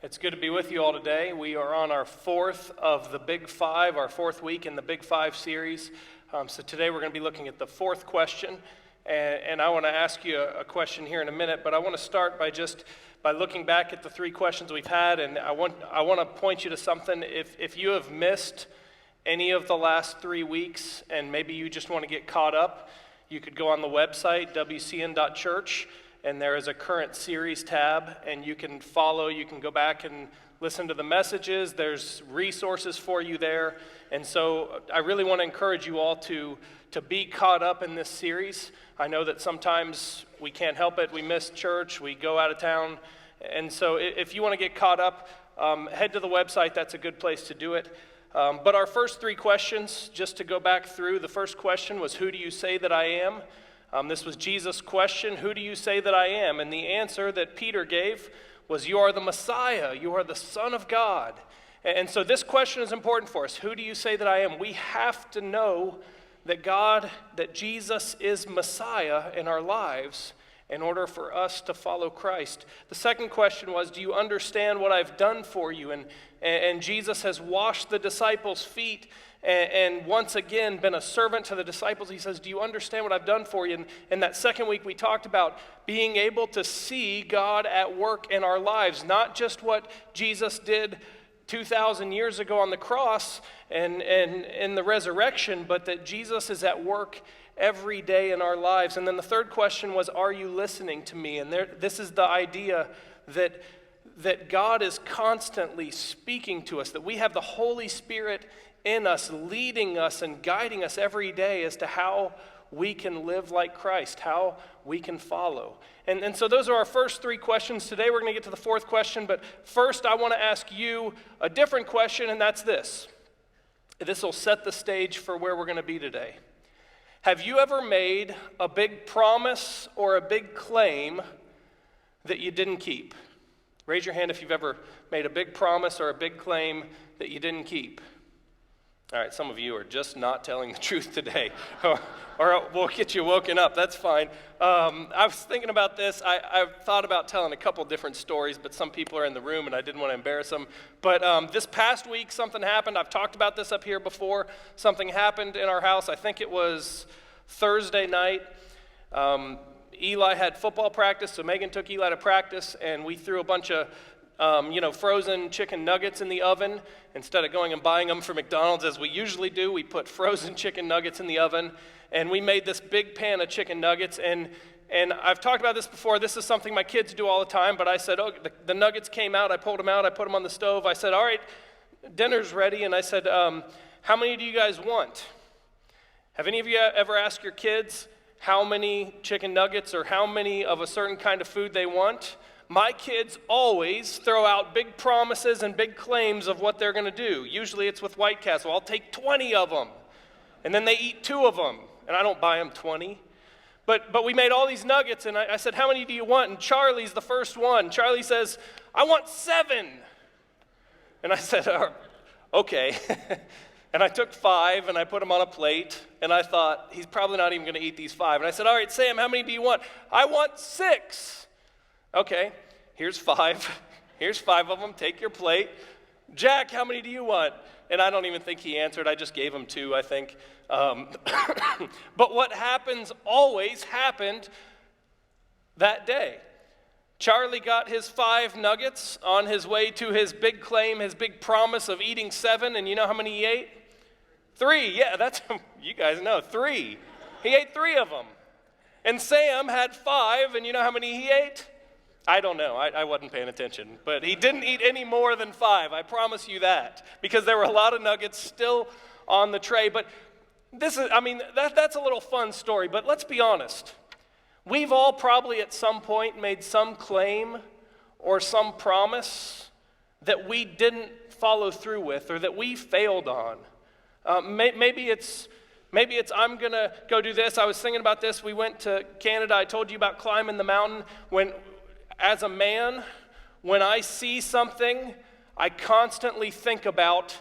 It's good to be with you all today. We are on our fourth of the Big Five, our fourth week in the Big Five series. So today we're going to be looking at the fourth question, and I want to ask you a question here in a minute, but I want to start by looking back at the three questions we've had, and I want to point you to something. If you have missed any of the last 3 weeks, and maybe you just want to get caught up, you could go on the website, wcn.church, and there is a current series tab, and you can go back and listen to the messages. There's resources for you there. And so I really want to encourage you all to be caught up in this series. I know that sometimes we can't help it. We miss church, we go out of town. And so if you want to get caught up, head to the website. That's a good place to do it. But our first three questions, just to go back through, the first question was, who do you say that I am? This was Jesus' question, who do you say that I am? And the answer that Peter gave was, you are the Messiah, you are the Son of God. And so this question is important for us. Who do you say that I am? We have to know that Jesus is Messiah in our lives in order for us to follow Christ. The second question was, do you understand what I've done for you? And Jesus has washed the disciples' feet and once again been a servant to the disciples. He says, do you understand what I've done for you? And that second week we talked about being able to see God at work in our lives, not just what Jesus did 2,000 years ago on the cross and in the resurrection, but that Jesus is at work every day in our lives. And then the third question was, are you listening to me? And this is the idea that God is constantly speaking to us, that we have the Holy Spirit in us, leading us and guiding us every day as to how we can live like Christ, how we can follow. And so those are our first three questions. Today we're going to get to the fourth question, but first I want to ask you a different question, and that's this. This will set the stage for where we're going to be today. Have you ever made a big promise or a big claim that you didn't keep? Raise your hand if you've ever made a big promise or a big claim that you didn't keep. All right, some of you are just not telling the truth today, or we'll get you woken up. That's fine. I was thinking about this. I've thought about telling a couple different stories, but some people are in the room, and I didn't want to embarrass them. But this past week, something happened. I've talked about this up here before. Something happened in our house. I think it was Thursday night. Eli had football practice, so Megan took Eli to practice, and we threw a bunch of frozen chicken nuggets in the oven. Instead of going and buying them from McDonald's as we usually do, we put frozen chicken nuggets in the oven, and we made this big pan of chicken nuggets. And I've talked about this before. This is something my kids do all the time, but I said, the nuggets came out. I pulled them out. I put them on the stove. I said, all right, dinner's ready. And I said, how many do you guys want? Have any of you ever asked your kids how many chicken nuggets or how many of a certain kind of food they want? My kids always throw out big promises and big claims of what they're going to do. Usually it's with White Castle. I'll take 20 of them. And then they eat 2 of them. And I don't buy them 20. But we made all these nuggets, and I said, how many do you want? And Charlie's the first one. Charlie says, I want 7. And I said, okay. And I took 5, and I put them on a plate. And I thought, he's probably not even going to eat these 5. And I said, all right, Sam, how many do you want? I want 6. Okay, here's 5. Here's 5 of them. Take your plate. Jack, how many do you want? And I don't even think he answered. I just gave him 2, I think. But what happens always happened that day. Charlie got his 5 nuggets on his way to his big claim, his big promise of eating 7. And you know how many he ate? 3. Yeah, that's, you guys know, 3. He ate 3 of them. And Sam had 5, and you know how many he ate? I don't know. I wasn't paying attention. But he didn't eat any more than 5. I promise you that. Because there were a lot of nuggets still on the tray. But that's a little fun story. But let's be honest. We've all probably at some point made some claim or some promise that we didn't follow through with or that we failed on. Maybe it's I'm going to go do this. I was thinking about this. We went to Canada. I told you about climbing the mountain. As a man, when I see something, I constantly think about,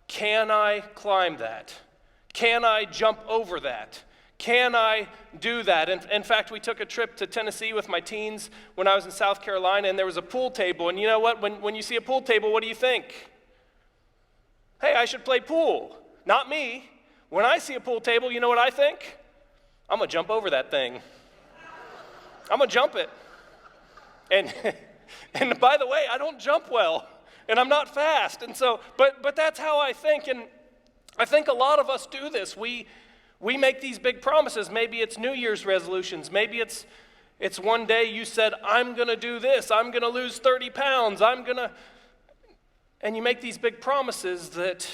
can I climb that? Can I jump over that? Can I do that? In fact, we took a trip to Tennessee with my teens when I was in South Carolina, and there was a pool table. And you know what? When you see a pool table, what do you think? Hey, I should play pool. Not me. When I see a pool table, you know what I think? I'm going to jump over that thing. I'm going to jump it. And by the way, I don't jump well, and I'm not fast. And so, but that's how I think. And I think a lot of us do this. We make these big promises. Maybe it's New Year's resolutions. Maybe it's one day you said, I'm going to do this. I'm going to lose 30 pounds. And you make these big promises that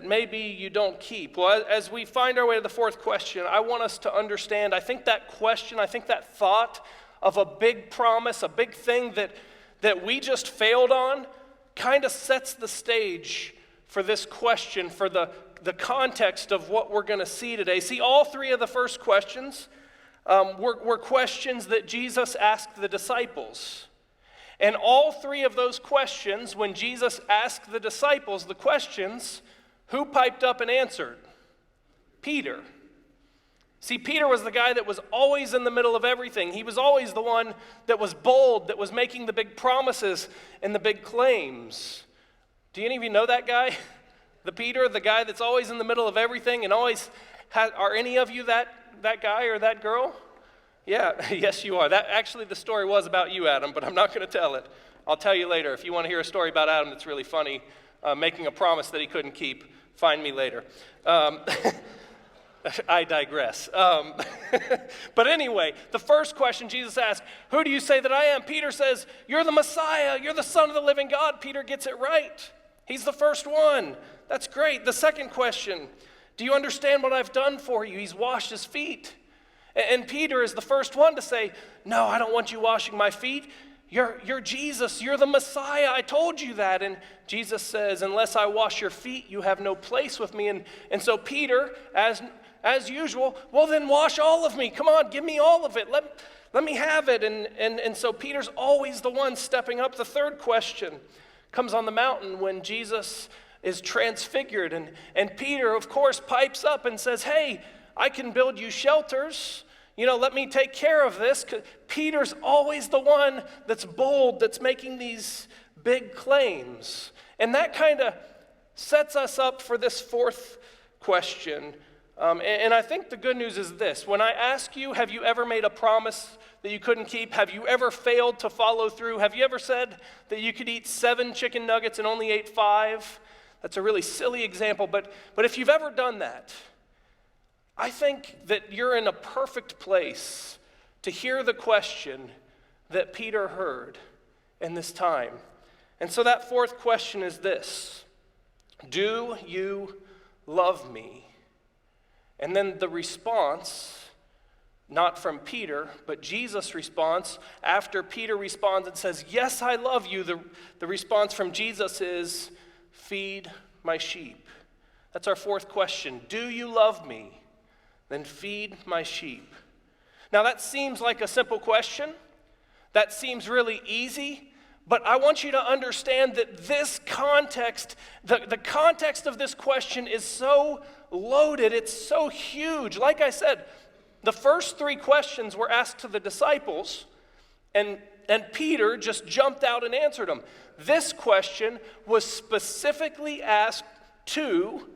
maybe you don't keep. Well, as we find our way to the fourth question, I want us to understand, I think that thought of a big promise, a big thing that we just failed on, kind of sets the stage for this question, for the context of what we're going to see today. See, all three of the first questions were questions that Jesus asked the disciples. And all three of those questions, when Jesus asked the disciples the questions, who piped up and answered? Peter. See, Peter was the guy that was always in the middle of everything. He was always the one that was bold, that was making the big promises and the big claims. Do any of you know that guy? The Peter, the guy that's always in the middle of everything and always are any of you that guy or that girl? Yeah, yes you are. Actually the story was about you, Adam, but I'm not going to tell it. I'll tell you later. If you want to hear a story about Adam that's really funny, making a promise that he couldn't keep, find me later. I digress. But anyway, the first question Jesus asked, who do you say that I am? Peter says, you're the Messiah. You're the Son of the living God. Peter gets it right. He's the first one. That's great. The second question, do you understand what I've done for you? He's washed his feet. And Peter is the first one to say, no, I don't want you washing my feet. You're Jesus. You're the Messiah. I told you that. And Jesus says, unless I wash your feet, you have no place with me. And so Peter, as usual, well, then wash all of me. Come on, give me all of it. Let me have it. And so Peter's always the one stepping up. The third question comes on the mountain when Jesus is transfigured. And Peter, of course, pipes up and says, hey, I can build you shelters. Let me take care of this. Peter's always the one that's bold, that's making these big claims. And that kind of sets us up for this fourth question. And I think the good news is this. When I ask you, have you ever made a promise that you couldn't keep? Have you ever failed to follow through? Have you ever said that you could eat 7 chicken nuggets and only ate 5? That's a really silly example, but if you've ever done that, I think that you're in a perfect place to hear the question that Peter heard in this time. And so that fourth question is this: do you love me? And then the response, not from Peter, but Jesus' response, after Peter responds and says, yes, I love you, the response from Jesus is, feed my sheep. That's our fourth question. Do you love me? Then feed my sheep. Now that seems like a simple question. That seems really easy. But I want you to understand that this context, the context of this question is so loaded. It's so huge. Like I said, the first 3 questions were asked to the disciples, and Peter just jumped out and answered them. This question was specifically asked to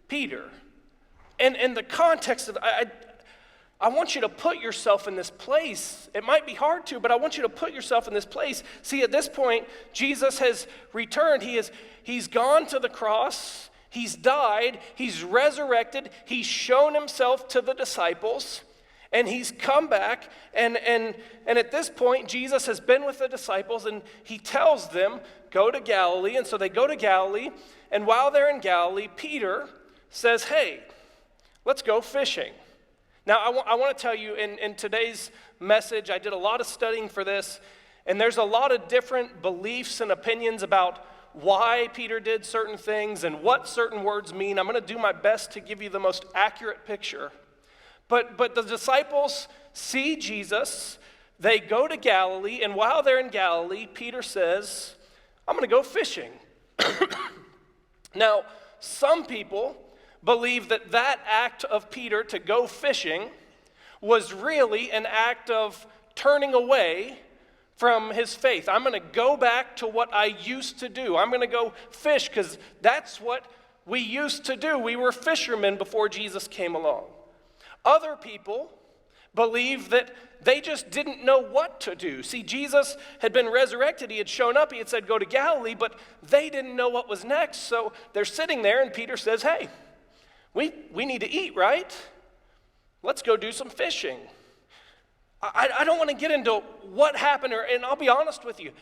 Peter. And the context of, I want you to put yourself in this place. It might be hard to, but I want you to put yourself in this place. See, at this point, Jesus has returned. He's gone to the cross. He's died. He's resurrected. He's shown himself to the disciples. And he's come back. And at this point, Jesus has been with the disciples. And he tells them, go to Galilee. And so they go to Galilee. And while they're in Galilee, Peter says, hey, let's go fishing. Now, I want to tell you, in today's message, I did a lot of studying for this, and there's a lot of different beliefs and opinions about why Peter did certain things and what certain words mean. I'm going to do my best to give you the most accurate picture. But the disciples see Jesus, they go to Galilee, and while they're in Galilee, Peter says, I'm going to go fishing. Now, some people believe that that act of Peter to go fishing was really an act of turning away from his faith. I'm going to go back to what I used to do. I'm going to go fish because that's what we used to do. We were fishermen before Jesus came along. Other people believe that they just didn't know what to do. See, Jesus had been resurrected. He had shown up. He had said, go to Galilee, but they didn't know what was next. So they're sitting there, and Peter says, hey, we need to eat, right? Let's go do some fishing. I don't want to get into what happened, and I'll be honest with you.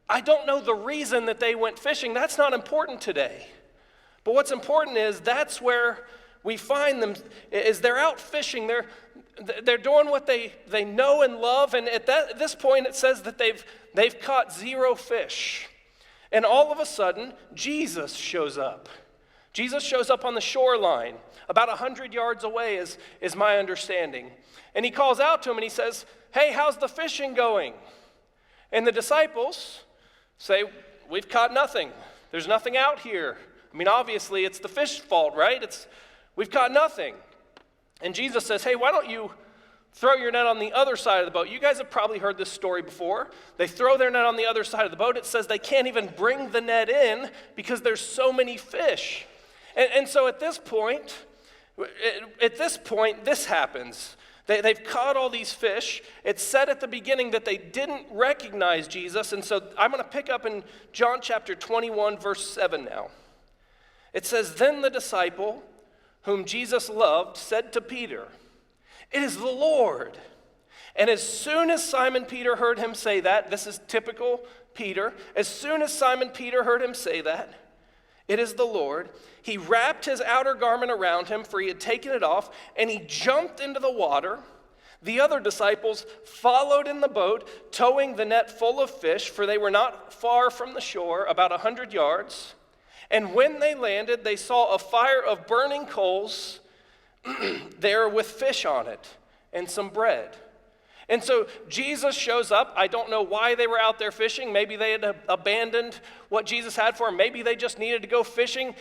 I don't know the reason that they went fishing. That's not important today. But what's important is that's where we find them, is they're out fishing. They're doing what they know and love, and at this point it says that they've caught 0 fish. And all of a sudden, Jesus shows up. Jesus shows up on the shoreline, about 100 yards away is my understanding. And he calls out to him and he says, hey, how's the fishing going? And the disciples say, we've caught nothing. There's nothing out here. I mean, obviously it's the fish's fault, right? We've caught nothing. And Jesus says, hey, why don't you throw your net on the other side of the boat? You guys have probably heard this story before. They throw their net on the other side of the boat. It says they can't even bring the net in because there's so many fish. And so at this point, this happens. They've caught all these fish. It's said at the beginning that they didn't recognize Jesus. And so I'm going to pick up in John chapter 21, verse 7 now. It says, then the disciple whom Jesus loved said to Peter, it is the Lord. And as soon as Simon Peter heard him say that, this is typical Peter, as soon as Simon Peter heard him say that, it is the Lord, he wrapped his outer garment around him, for he had taken it off, and he jumped into the water. The other disciples followed in the boat, towing the net full of fish, for they were not far from the shore, about 100 yards. And when they landed, they saw a fire of burning coals there with fish on it and some bread. And so Jesus shows up. I don't know why they were out there fishing. Maybe they had abandoned what Jesus had for them. Maybe they just needed to go fishing.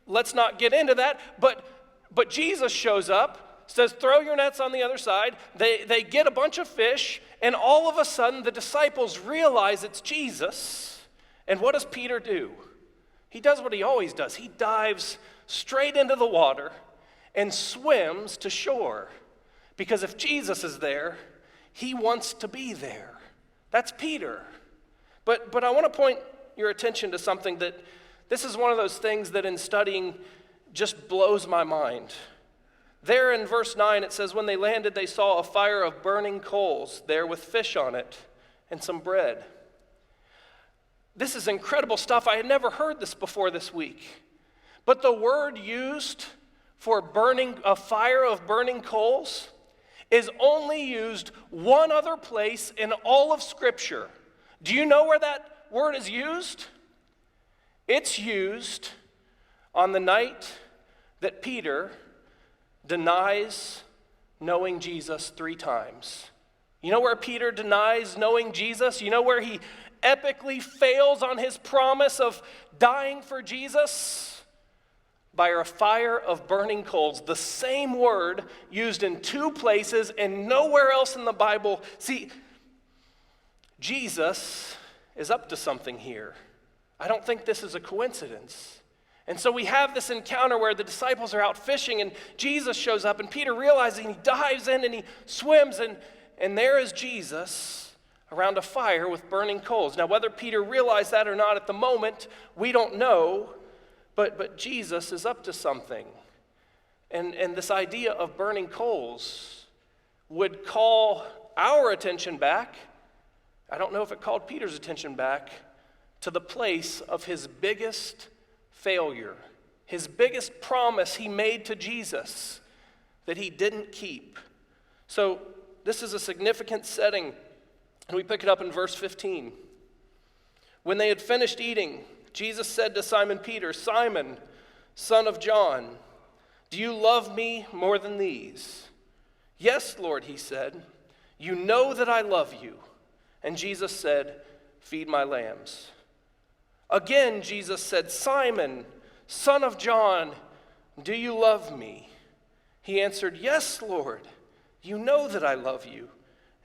Let's not get into that. But Jesus shows up, says, throw your nets on the other side. They get a bunch of fish, and all of a sudden the disciples realize it's Jesus. And what does Peter do? He does what he always does. He dives straight into the water and swims to shore. Because if Jesus is there, he wants to be there. That's Peter. But I want to point your attention to something that this is one of those things that in studying just blows my mind. There in verse 9 it says, when they landed, they saw a fire of burning coals there with fish on it and some bread. This is incredible stuff. I had never heard this before this week. But the word used for burning, a fire of burning coals, is only used one other place in all of Scripture. Do you know where that word is used? It's used on the night that Peter denies knowing Jesus 3 times. You know where Peter denies knowing Jesus? You know where he epically fails on his promise of dying for Jesus? By a fire of burning coals. The same word used in 2 places and nowhere else in the Bible. See, Jesus is up to something here. I don't think this is a coincidence. And so we have this encounter where the disciples are out fishing and Jesus shows up and Peter realizes, and he dives in and he swims and there is Jesus around a fire with burning coals. Now whether Peter realized that or not at the moment, we don't know. But Jesus is up to something. And this idea of burning coals would call our attention back. I don't know if it called Peter's attention back to the place of his biggest failure, his biggest promise he made to Jesus that he didn't keep. So this is a significant setting, and we pick it up in verse 15. When they had finished eating, Jesus said to Simon Peter, Simon, son of John, do you love me more than these? Yes, Lord, he said. You know that I love you. And Jesus said, feed my lambs. Again, Jesus said, Simon, son of John, "Do you love me?" He answered, "Yes, Lord. You know that I love you."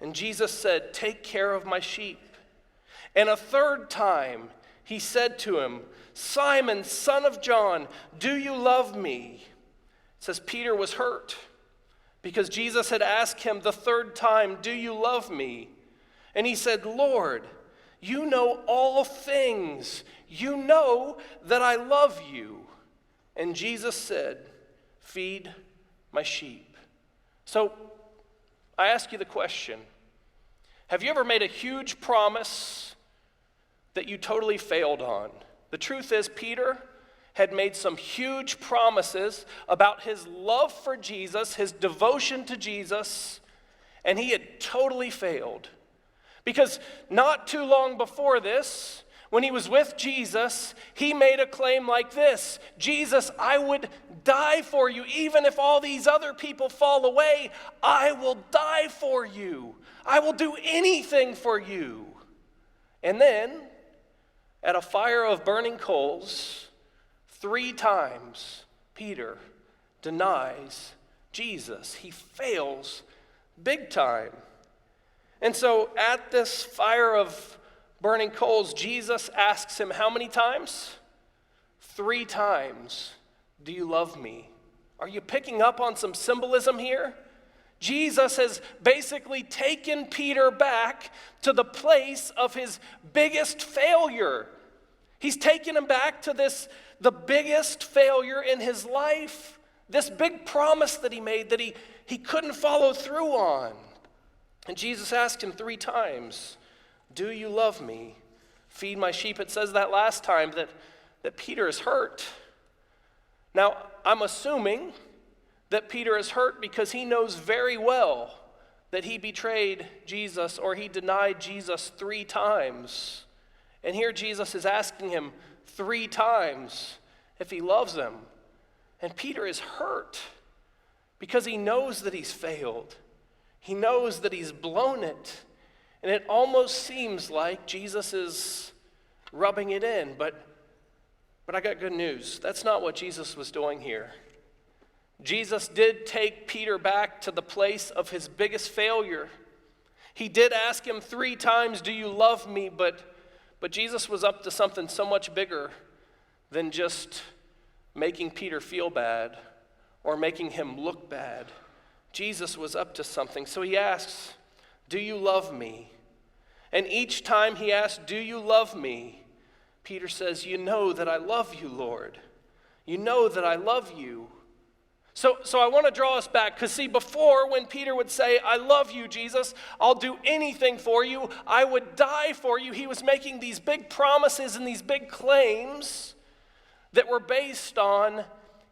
And Jesus said, "Take care of my sheep." And a third time he said to him, "Simon, son of John, do you love me?" It says Peter was hurt because Jesus had asked him the third time, "Do you love me?" And he said, "Lord, you know all things. You know that I love you." And Jesus said, "Feed my sheep." So I ask you the question, have you ever made a huge promise that you totally failed on? The truth is, Peter had made some huge promises about his love for Jesus, his devotion to Jesus, and he had totally failed. Because not too long before this, when he was with Jesus, he made a claim like this: "Jesus, I would die for you. Even if all these other people fall away, I will die for you. I will do anything for you." And then, at a fire of burning coals, 3 times Peter denies Jesus. He fails big time. And so at this fire of burning coals, Jesus asks him how many times? 3 times. "Do you love me?" Are you picking up on some symbolism here? Jesus has basically taken Peter back to the place of his biggest failure. He's taken him back to the biggest failure in his life, this big promise that he made that he couldn't follow through on. And Jesus asked him 3 times, "Do you love me? Feed my sheep." It says that last time that Peter is hurt. Now, I'm assuming that Peter is hurt because he knows very well that he betrayed Jesus, or he denied Jesus 3 times. And here Jesus is asking him 3 times if he loves him. And Peter is hurt because he knows that he's failed. He knows that he's blown it. And it almost seems like Jesus is rubbing it in. But I got good news. That's not what Jesus was doing here. Jesus did take Peter back to the place of his biggest failure. He did ask him 3 times, "Do you love me?" But Jesus was up to something so much bigger than just making Peter feel bad or making him look bad. Jesus was up to something. So he asks, "Do you love me?" And each time he asks, "Do you love me?" Peter says, "You know that I love you, Lord. You know that I love you." So I want to draw us back, because see, before, when Peter would say, "I love you, Jesus, I'll do anything for you, I would die for you," he was making these big promises and these big claims that were based on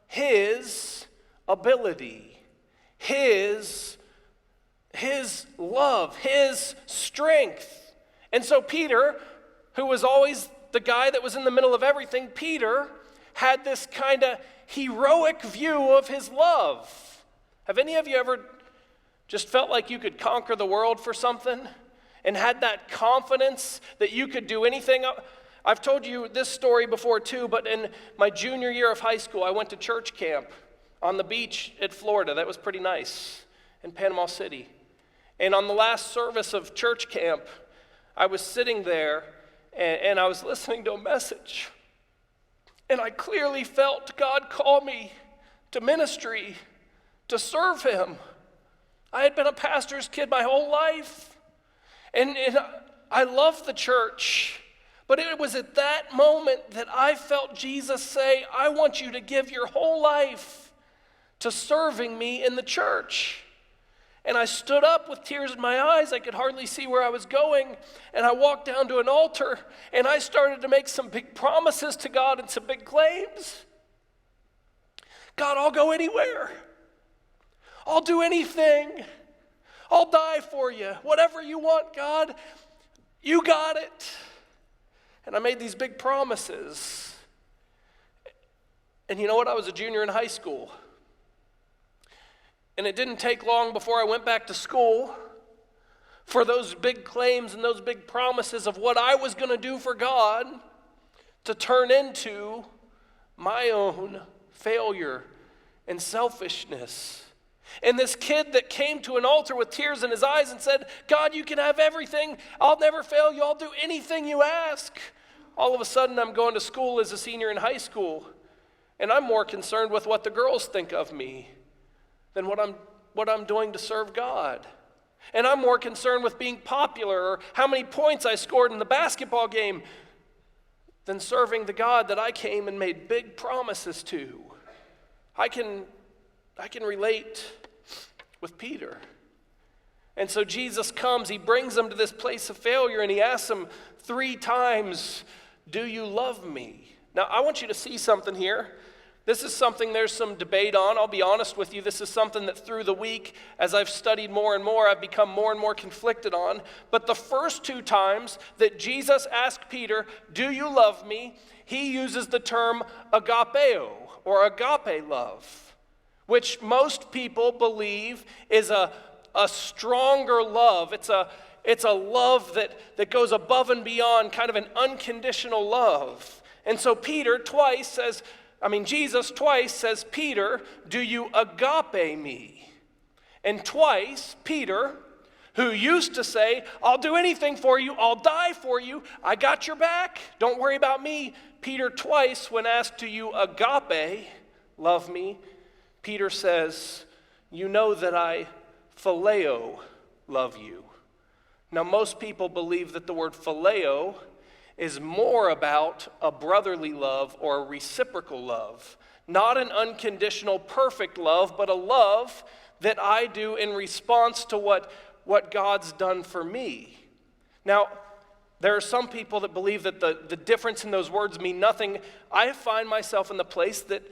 his ability, his love, his strength. And so Peter, who was always the guy that was in the middle of everything, Peter had this kind of heroic view of his love. Have any of you ever just felt like you could conquer the world for something and had that confidence that you could do anything? I've told you this story before too, but in my junior year of high school, I went to church camp on the beach at Florida. That was pretty nice, in Panama City. And on the last service of church camp, I was sitting there and I was listening to a message. And I clearly felt God call me to ministry, to serve him. I had been a pastor's kid my whole life. And I loved the church. But it was at that moment that I felt Jesus say, "I want you to give your whole life to serving me in the church." And I stood up with tears in my eyes. I could hardly see where I was going. And I walked down to an altar, and I started to make some big promises to God and some big claims. "God, I'll go anywhere. I'll do anything. I'll die for you. Whatever you want, God, you got it." And I made these big promises. And you know what? I was a junior in high school. And it didn't take long before I went back to school for those big claims and those big promises of what I was going to do for God to turn into my own failure and selfishness. And this kid that came to an altar with tears in his eyes and said, God, you can have everything. I'll never fail you. I'll do anything you ask. All of a sudden, I'm going to school as a senior in high school, and I'm more concerned with what the girls think of me than what I'm doing to serve God. And I'm more concerned with being popular or how many points I scored in the basketball game than serving the God that I came and made big promises to. I can relate with Peter. And so Jesus comes, he brings him to this place of failure, and he asks him 3 times, do you love me? Now, I want you to see something here. This is something there's some debate on. I'll be honest with you. This is something that through the week, as I've studied more and more, I've become more and more conflicted on. But the first 2 times that Jesus asked Peter, do you love me? He uses the term agapeo, or agape love, which most people believe is a stronger love. It's a love that goes above and beyond, kind of an unconditional love. And so Jesus twice says, Peter, do you agape me? And twice, Peter, who used to say, I'll do anything for you, I'll die for you, I got your back, don't worry about me. Peter twice, when asked, do you agape love me? Peter says, you know that I phileo love you. Now, most people believe that the word phileo is more about a brotherly love or a reciprocal love. Not an unconditional, perfect love, but a love that I do in response to what God's done for me. Now, there are some people that believe that the difference in those words mean nothing. I find myself in the place that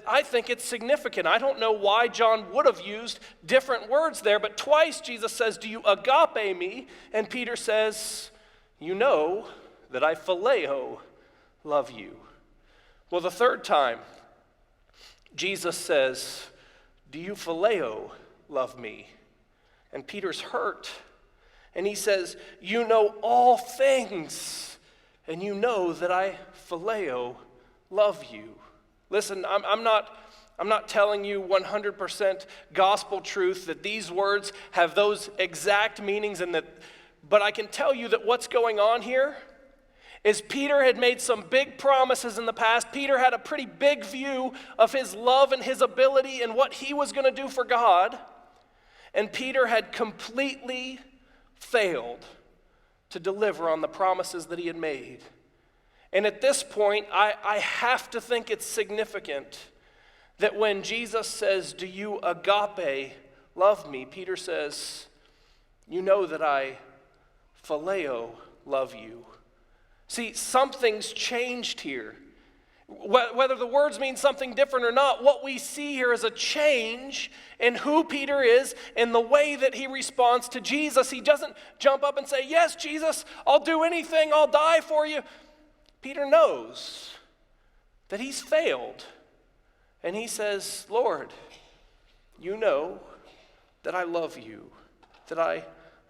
I think it's significant. I don't know why John would have used different words there, but twice Jesus says, do you agape me? And Peter says, you know that I phileo love you. Well, the third time, Jesus says, do you phileo love me? And Peter's hurt. And he says, you know all things, and you know that I phileo love you. Listen, I'm not telling you 100% gospel truth that these words have those exact meanings, but I can tell you that what's going on here is Peter had made some big promises in the past. Peter had a pretty big view of his love and his ability and what he was going to do for God. And Peter had completely failed to deliver on the promises that he had made. And at this point, I have to think it's significant that when Jesus says, do you agape love me? Peter says, you know that I phileo love you. See, something's changed here. Whether the words mean something different or not, what we see here is a change in who Peter is and the way that he responds to Jesus. He doesn't jump up and say, yes, Jesus, I'll do anything, I'll die for you. Peter knows that he's failed. And he says, Lord, you know that I love you, that I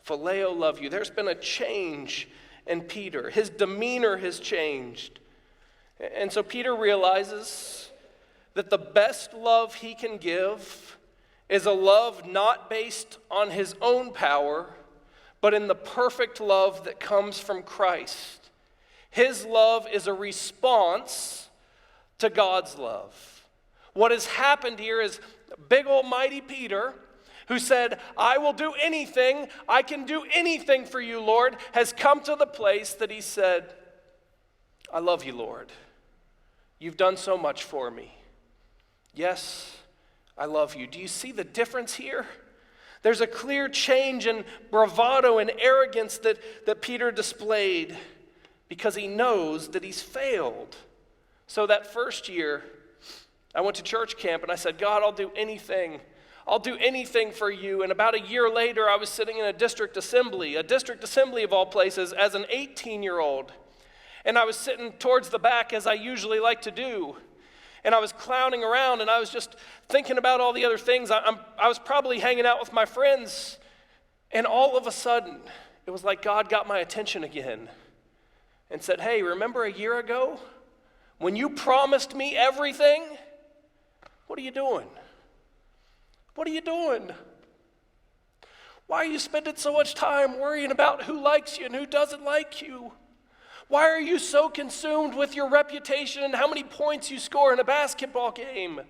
phileo love you. There's been a change in Peter. His demeanor has changed. And so Peter realizes that the best love he can give is a love not based on his own power, but in the perfect love that comes from Christ. His love is a response to God's love. What has happened here is big old mighty Peter, who said, I will do anything, I can do anything for you, Lord, has come to the place that he said, I love you, Lord. You've done so much for me. Yes, I love you. Do you see the difference here? There's a clear change in bravado and arrogance that Peter displayed because he knows that he's failed. So that first year, I went to church camp and I said, God, I'll do anything. I'll do anything for you. And about a year later, I was sitting in a district assembly of all places, as an 18-year-old. And I was sitting towards the back, as I usually like to do. And I was clowning around, and I was just thinking about all the other things. I was probably hanging out with my friends. And all of a sudden, it was like God got my attention again and said, hey, remember a year ago when you promised me everything? What are you doing? What are you doing? Why are you spending so much time worrying about who likes you and who doesn't like you? Why are you so consumed with your reputation and how many points you score in a basketball game?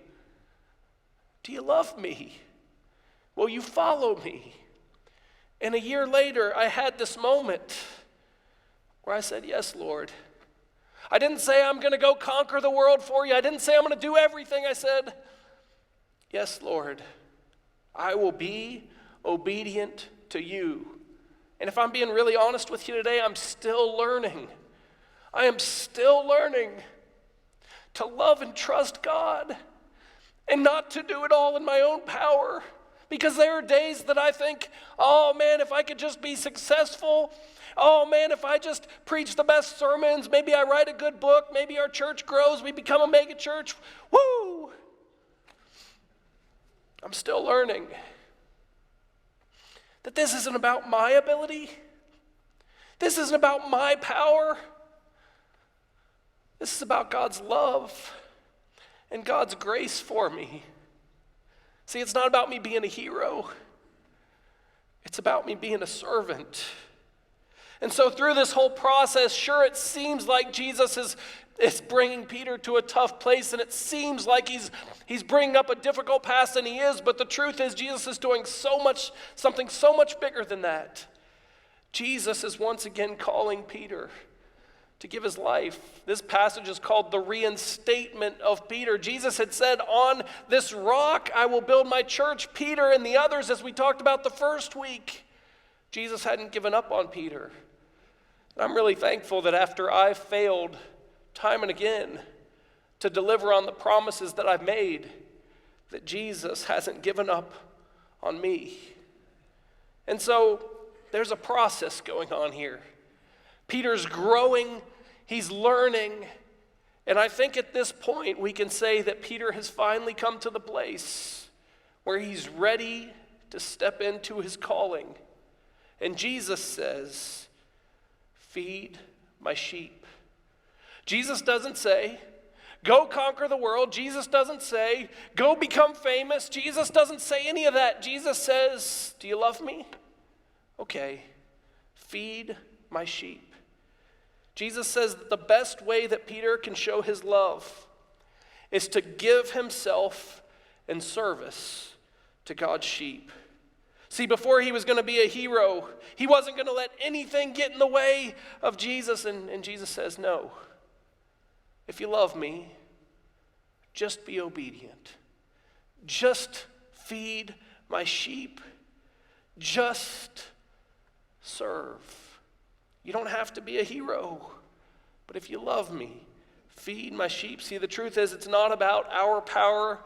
Do you love me? Will you follow me? And a year later, I had this moment where I said, yes, Lord. I didn't say I'm going to go conquer the world for you. I didn't say I'm going to do everything. I said, yes, Lord, I will be obedient to you. And if I'm being really honest with you today, I'm still learning. I am still learning to love and trust God and not to do it all in my own power. Because there are days that I think, oh man, if I could just be successful. Oh man, if I just preach the best sermons, maybe I write a good book, maybe our church grows, we become a mega church. Woo! I'm still learning that this isn't about my ability. This isn't about my power. This is about God's love and God's grace for me. See, it's not about me being a hero. It's about me being a servant. And so through this whole process, sure, it seems like Jesus is bringing Peter to a tough place, and it seems like he's bringing up a difficult past, and he is, but the truth is Jesus is doing something so much bigger than that. Jesus is once again calling Peter to give his life. This passage is called the reinstatement of Peter. Jesus had said, on this rock I will build my church. Peter and the others, as we talked about the first week, Jesus hadn't given up on Peter. And I'm really thankful that after I've failed time and again to deliver on the promises that I've made, that Jesus hasn't given up on me. And so there's a process going on here. Peter's growing, he's learning, and I think at this point we can say that Peter has finally come to the place where he's ready to step into his calling. And Jesus says, feed my sheep. Jesus doesn't say, go conquer the world. Jesus doesn't say, go become famous. Jesus doesn't say any of that. Jesus says, do you love me? Okay, feed my sheep. Jesus says that the best way that Peter can show his love is to give himself in service to God's sheep. See, before he was going to be a hero, he wasn't going to let anything get in the way of Jesus. And Jesus says, no, if you love me, just be obedient. Just feed my sheep. Just serve. You don't have to be a hero, but if you love me, feed my sheep. See, the truth is it's not about our power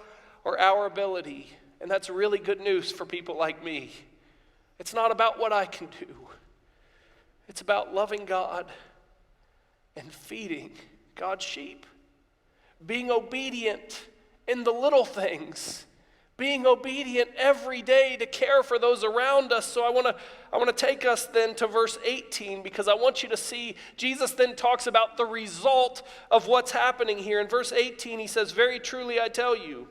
or our ability, and that's really good news for people like me. It's not about what I can do. It's about loving God and feeding God's sheep, being obedient in the little things, being obedient every day to care for those around us. So I want to take us then to verse 18, because I want you to see Jesus then talks about the result of what's happening here. In verse 18 he says, very truly I tell you,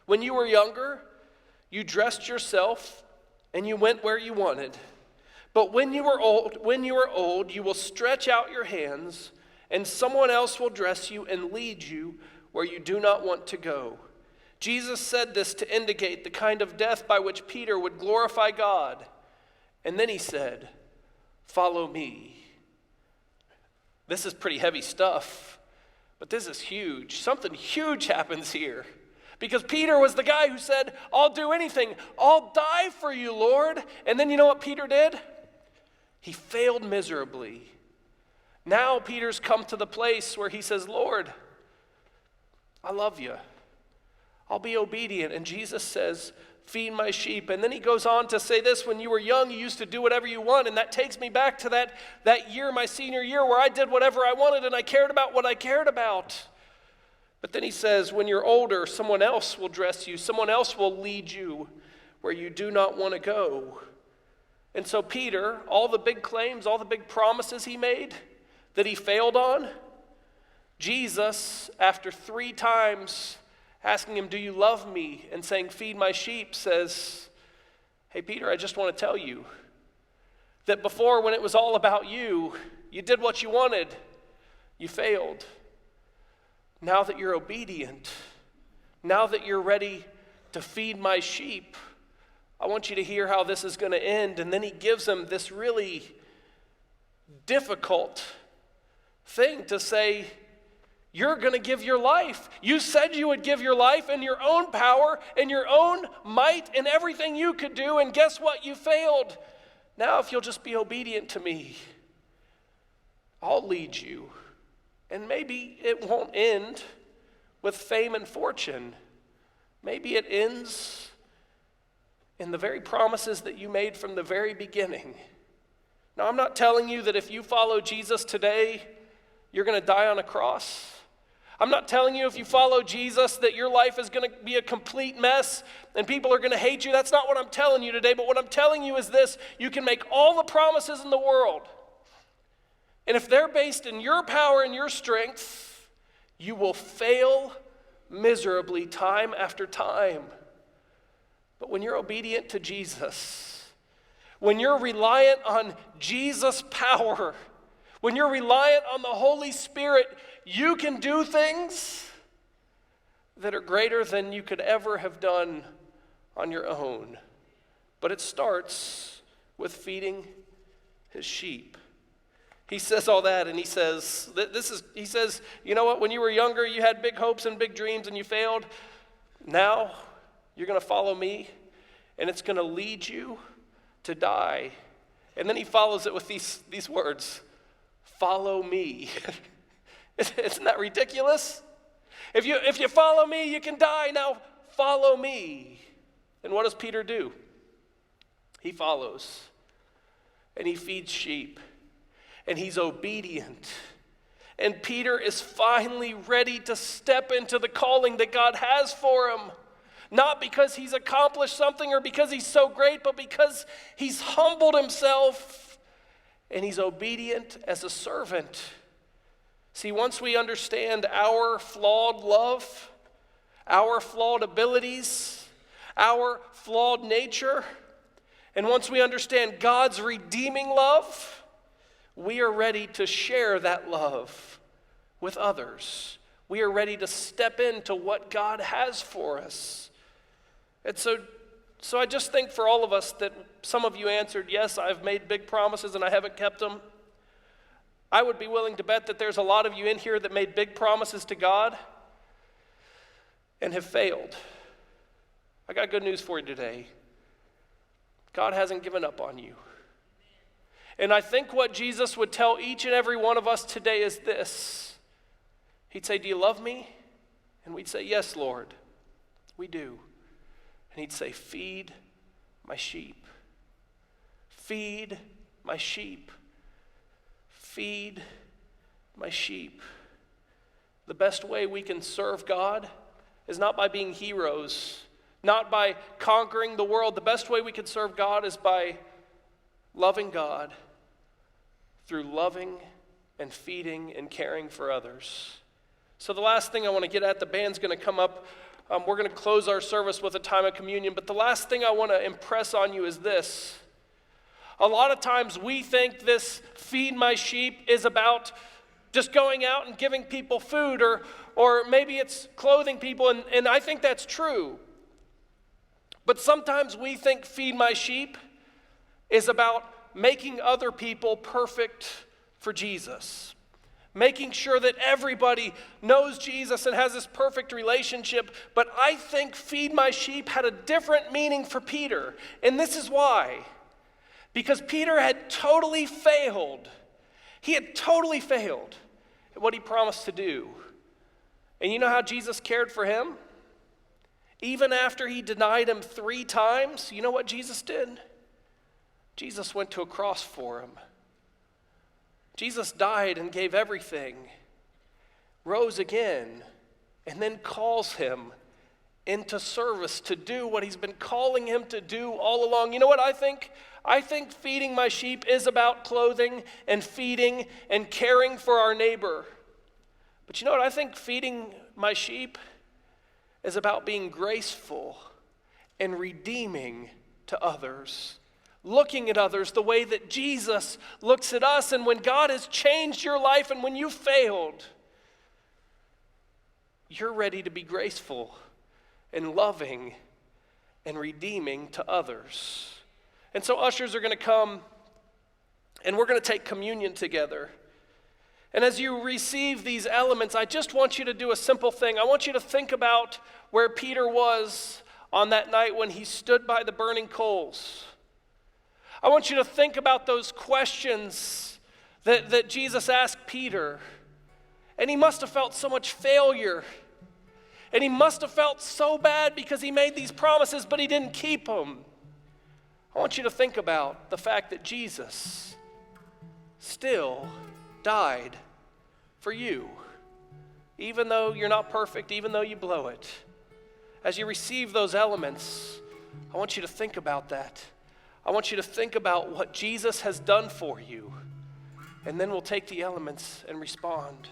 when you were younger, you dressed yourself and you went where you wanted. But when you are old, you will stretch out your hands, and someone else will dress you and lead you where you do not want to go. Jesus said this to indicate the kind of death by which Peter would glorify God. And then he said, follow me. This is pretty heavy stuff, but this is huge. Something huge happens here. Because Peter was the guy who said, I'll do anything. I'll die for you, Lord. And then you know what Peter did? He failed miserably. Now Peter's come to the place where he says, Lord, I love you. I'll be obedient. And Jesus says, feed my sheep. And then he goes on to say this, when you were young, you used to do whatever you want. And that takes me back to that year, my senior year, where I did whatever I wanted and I cared about what I cared about. But then he says, when you're older, someone else will dress you. Someone else will lead you where you do not want to go. And so Peter, all the big claims, all the big promises he made that he failed on, Jesus, after 3 times asking him, do you love me? And saying, feed my sheep, says, hey, Peter, I just want to tell you that before, when it was all about you, you did what you wanted, you failed. Now that you're obedient, now that you're ready to feed my sheep, I want you to hear how this is going to end. And then he gives him this really difficult thing to say, you're going to give your life. You said you would give your life in your own power, in your own might, in everything you could do, and guess what? You failed. Now if you'll just be obedient to me, I'll lead you. And maybe it won't end with fame and fortune. Maybe it ends in the very promises that you made from the very beginning. Now, I'm not telling you that if you follow Jesus today, you're going to die on a cross. I'm not telling you if you follow Jesus that your life is going to be a complete mess and people are going to hate you. That's not what I'm telling you today. But what I'm telling you is this: you can make all the promises in the world, and if they're based in your power and your strength, you will fail miserably time after time. But when you're obedient to Jesus, when you're reliant on Jesus' power, when you're reliant on the Holy Spirit, you can do things that are greater than you could ever have done on your own. But it starts with feeding his sheep. He says all that, and he says, you know what, when you were younger, you had big hopes and big dreams and you failed. Now you're going to follow me, and it's going to lead you to die. And then he follows it with these words, follow me. Isn't that ridiculous? If you follow me, you can die. Now follow me. And what does Peter do? He follows, and he feeds sheep, and he's obedient. And Peter is finally ready to step into the calling that God has for him. Not because he's accomplished something or because he's so great, but because he's humbled himself and he's obedient as a servant. See, once we understand our flawed love, our flawed abilities, our flawed nature, and once we understand God's redeeming love, we are ready to share that love with others. We are ready to step into what God has for us. And so I just think for all of us that some of you answered, yes, I've made big promises and I haven't kept them. I would be willing to bet that there's a lot of you in here that made big promises to God and have failed. I got good news for you today. God hasn't given up on you. And I think what Jesus would tell each and every one of us today is this. He'd say, do you love me? And we'd say, yes, Lord, we do. And he'd say, feed my sheep. Feed my sheep. Feed my sheep. The best way we can serve God is not by being heroes, not by conquering the world. The best way we can serve God is by loving God through loving and feeding and caring for others. So the last thing I want to get at, the band's going to come up. We're going to close our service with a time of communion. But the last thing I want to impress on you is this. A lot of times we think this feed my sheep is about just going out and giving people food, or maybe it's clothing people, and I think that's true. But sometimes we think feed my sheep is about making other people perfect for Jesus. Making sure that everybody knows Jesus and has this perfect relationship. But I think feed my sheep had a different meaning for Peter. And this is why. Because Peter had totally failed. He had totally failed at what he promised to do. And you know how Jesus cared for him? Even after he denied him 3 times, you know what Jesus did? Jesus went to a cross for him. Jesus died and gave everything, rose again, and then calls him into service to do what he's been calling him to do all along. You know what I think? I think feeding my sheep is about clothing and feeding and caring for our neighbor. But you know what I think feeding my sheep is about being graceful and redeeming to others. Looking at others the way that Jesus looks at us. And when God has changed your life and when you failed, you're ready to be graceful and loving and redeeming to others. And so ushers are going to come and we're going to take communion together. And as you receive these elements, I just want you to do a simple thing. I want you to think about where Peter was on that night when he stood by the burning coals. I want you to think about those questions that Jesus asked Peter. And he must have felt so much failure. And he must have felt so bad because he made these promises, but he didn't keep them. I want you to think about the fact that Jesus still died for you. Even though you're not perfect, even though you blow it. As you receive those elements, I want you to think about that. I want you to think about what Jesus has done for you. And then we'll take the elements and respond.